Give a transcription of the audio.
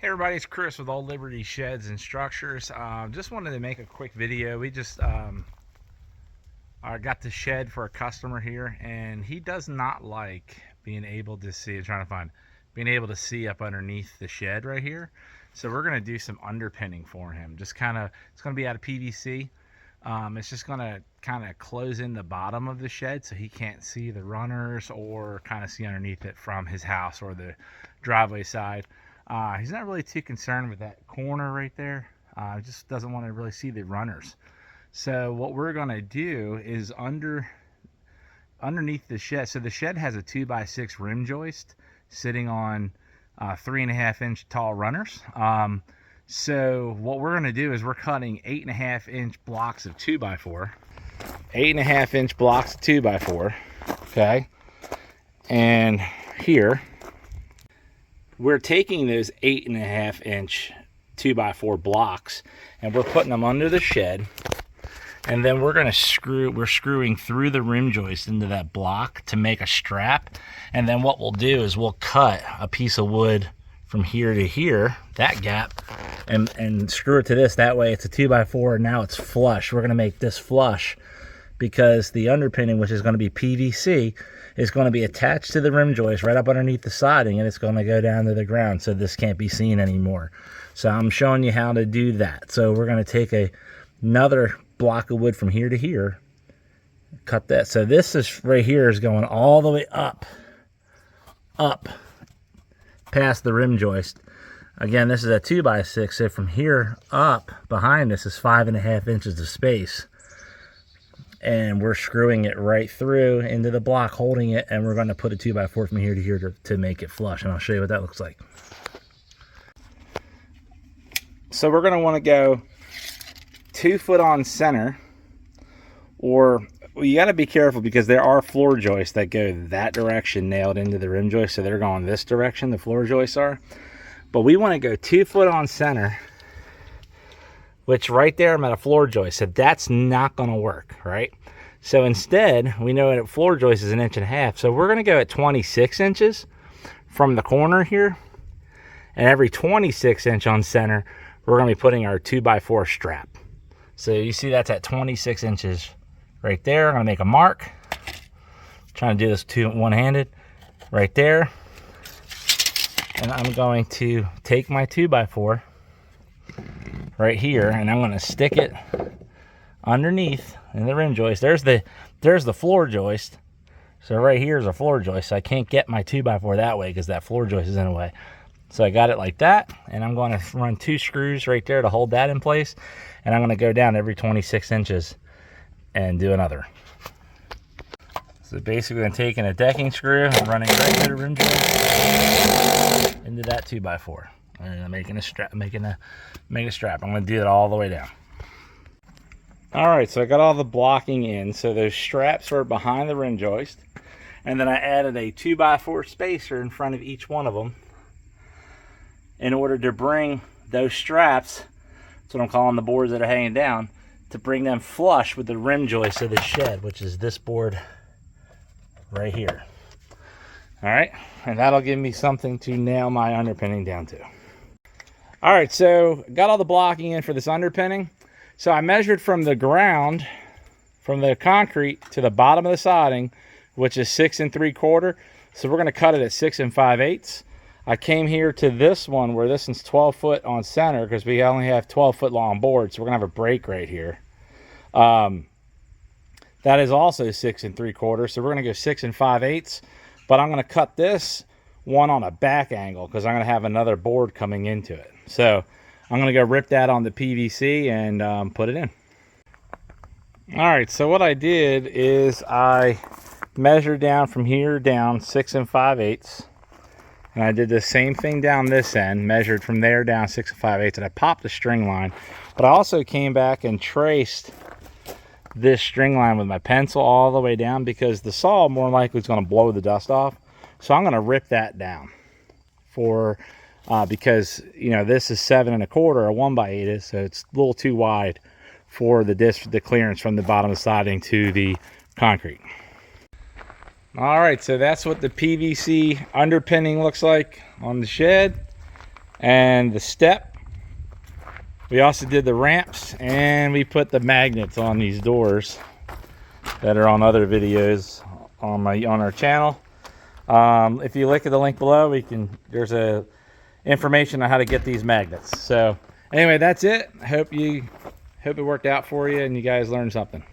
Hey everybody, it's Chris with Old Liberty Sheds and Structures. Just wanted to make a quick video. We just got the shed for a customer here, and he does not like being able to see, being able to see up underneath the shed right here. So we're gonna do some underpinning for him. Just it's gonna be out of PVC. It's just gonna kind of close in the bottom of the shed so he can't see the runners or kind of see underneath it from his house or the driveway side. He's not really too concerned with that corner right there. He just doesn't want to really see the runners. So what we're going to do is underneath the shed. So the shed has a 2x6 rim joist sitting on 3.5 inch tall runners. So what we're going to do is we're cutting 8.5 inch blocks of 2x4. 8.5 inch blocks of 2x4. Okay. And here, we're taking those 8.5 inch 2x4 blocks and we're putting them under the shed, and then we're screwing through the rim joist into that block to make a strap. And then what we'll do is we'll cut a piece of wood from here to here, that gap, and screw it to this. That way it's a 2x4 and now it's flush. We're going to make this flush because the underpinning, which is going to be PVC, is going to be attached to the rim joist right up underneath the siding, and it's going to go down to the ground, so this can't be seen anymore. So I'm showing you how to do that. So we're going to take another block of wood from here to here, cut that. So this is right here is going all the way up past the rim joist. Again, this is a 2x6, so from here up behind this is 5.5 inches of space. And we're screwing it right through into the block, holding it, and we're going to put a 2x4 from here to here to make it flush, and I'll show you what that looks like. So we're going to want to go 2 foot on center, or you got to be careful because there are floor joists that go that direction nailed into the rim joist, so they're going this direction, the floor joists are. But we want to go 2 foot on center, which right there I'm at a floor joist, so that's not going to work, right? So instead, we know that a floor joist is 1.5 inches, so we're going to go at 26 inches from the corner here, and every 26 inch on center, we're going to be putting our 2x4 strap. So you see that's at 26 inches right there. I'm going to make a mark. Trying to do this one-handed right there, and I'm going to take my 2x4 right here, and I'm going to stick it underneath in the rim joist. There's the floor joist. So right here is a floor joist. So I can't get my 2x4 that way because that floor joist is in the way. So I got it like that, and I'm going to run 2 screws right there to hold that in place, and I'm going to go down every 26 inches and do another. So basically I'm taking a decking screw and running right through the rim joist into that 2x4. And I'm making a strap. I'm going to do it all the way down. All right, so I got all the blocking in. So those straps are behind the rim joist, and then I added a 2x4 spacer in front of each one of them in order to bring those straps, that's what I'm calling the boards that are hanging down, to bring them flush with the rim joist of the shed, which is this board right here. All right, and that'll give me something to nail my underpinning down to. All right, so got all the blocking in for this underpinning. So I measured from the ground, from the concrete to the bottom of the siding, which is 6 3/4. So we're going to cut it at 6 5/8. I came here to this one where this one's 12 foot on center because we only have 12 foot long boards. So we're going to have a break right here. That is also 6 3/4. So we're going to go 6 5/8. But I'm going to cut this one on a back angle because I'm going to have another board coming into it. So I'm going to go rip that on the PVC and put it in. All right, so what I did is I measured down from here down 6 5/8. And I did the same thing down this end, measured from there down 6 5/8, and I popped the string line. But I also came back and traced this string line with my pencil all the way down because the saw more likely is going to blow the dust off. So I'm going to rip that down for because you know this is 7 1/4, or 1x8 is, so it's a little too wide for the clearance from the bottom of the siding to the concrete. All right, so that's what the PVC underpinning looks like on the shed. and the step. We also did the ramps, and we put the magnets on these doors that are on other videos on our channel. If you look at the link below, there's a information on how to get these magnets. So anyway, that's it. Hope it worked out for you and you guys learned something.